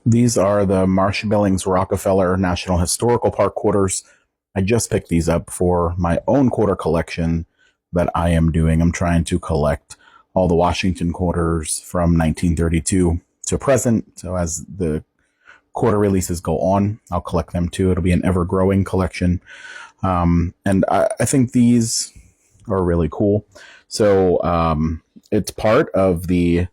These are the Marsh Billings Rockefeller National Historical Park quarters. I just picked these up for my own quarter collection that I am doing. I'm trying to collect all the Washington quarters from 1932 to present. So as the quarter releases go on, I'll collect them too. It'll be an ever-growing collection. And I think these are really cool. So it's part of the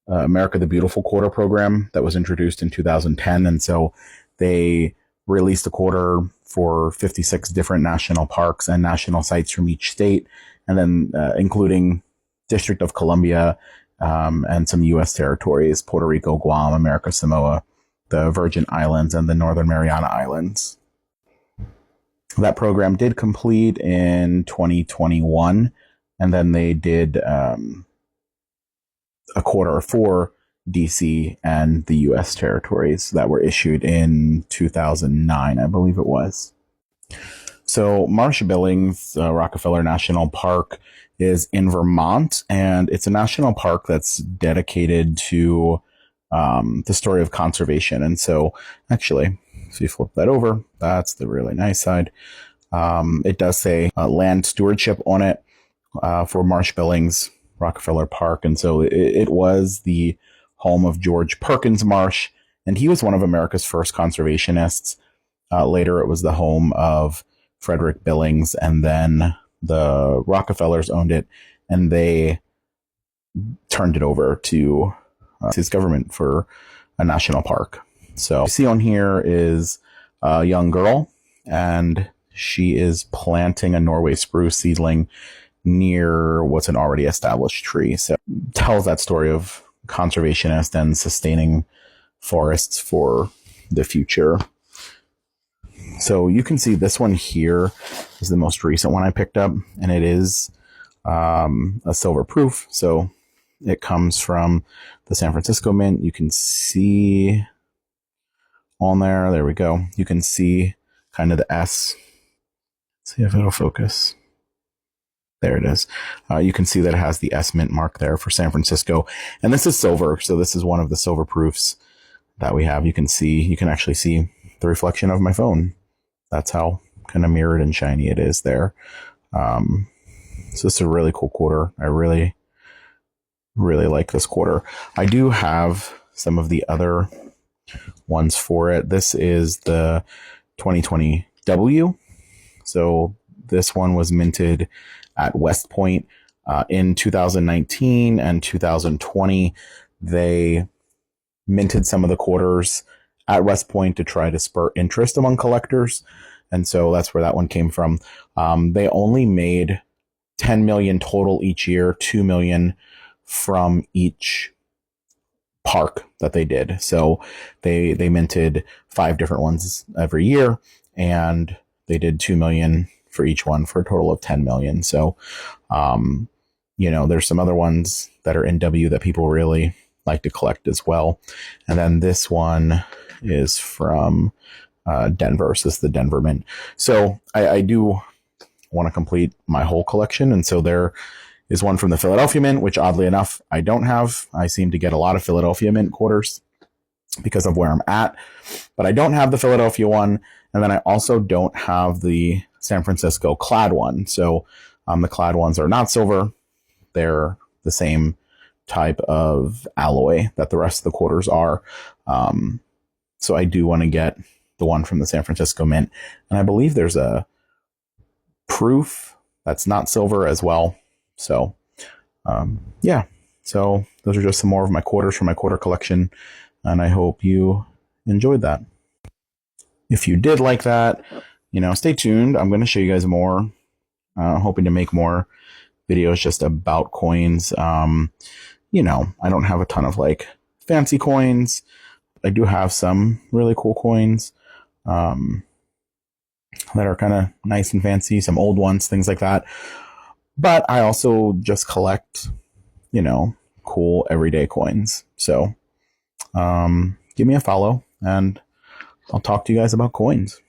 America the Beautiful quarter program that was introduced in 2010. And so they released a quarter for 56 different national parks and national sites from each state, and then including District of Columbia and some U.S. territories, Puerto Rico, Guam, America Samoa, the Virgin Islands, and the Northern Mariana Islands. That program did complete in 2021, and then they did a quarter for DC and the U.S. territories that were issued in 2009, I believe it was. So Marsh Billings Rockefeller National Park is in Vermont, and it's a national park that's dedicated to the story of conservation. And so actually, if you flip that over, that's the really nice side. It does say land stewardship on it for Marsh Billings Rockefeller Park. And so it was the home of George Perkins Marsh, and he was one of America's first conservationists. Later, it was the home of Frederick Billings, and then the Rockefellers owned it, and they turned it over to his government for a national park. So you see on here is a young girl, and she is planting a Norway spruce seedling near what's an already established tree. So it tells that story of conservationist and sustaining forests for the future. So you can see this one here is the most recent one I picked up, and it is a silver proof. So it comes from the San Francisco Mint. You can see on there we go. You can see kind of the S. See if it'll focus. There it is. You can see that it has the S Mint mark there for San Francisco. And this is silver. So this is one of the silver proofs that we have. You can actually see the reflection of my phone. That's how kind of mirrored and shiny it is there. So it's a really cool quarter. I really, really like this quarter. I do have some of the other ones for it. This is the 2020 W. So this one was minted at West Point in 2019 and 2020. They minted some of the quarters at West Point to try to spur interest among collectors. And so that's where that one came from. They only made 10 million total each year, 2 million from each park that they did. So they minted 5 different ones every year, and they did 2 million for each one for a total of 10 million. So, there's some other ones that are in W that people really like to collect as well. And then this one is from Denver. So this is the Denver Mint. So I do want to complete my whole collection. And so there is one from the Philadelphia Mint, which oddly enough, I don't have. I seem to get a lot of Philadelphia Mint quarters because of where I'm at, but I don't have the Philadelphia one. And then I also don't have the San Francisco clad one. So the clad ones are not silver. They're the same type of alloy that the rest of the quarters are. So I do want to get the one from the San Francisco Mint. And I believe there's a proof that's not silver as well. So yeah, so those are just some more of my quarters from my quarter collection. And I hope you enjoyed that. If you did like that, stay tuned. I'm going to show you guys more. Hoping to make more videos just about coins. I don't have a ton of fancy coins. I do have some really cool coins that are kind of nice and fancy, some old ones, things like that. But I also just collect, cool everyday coins. So give me a follow, and I'll talk to you guys about coins.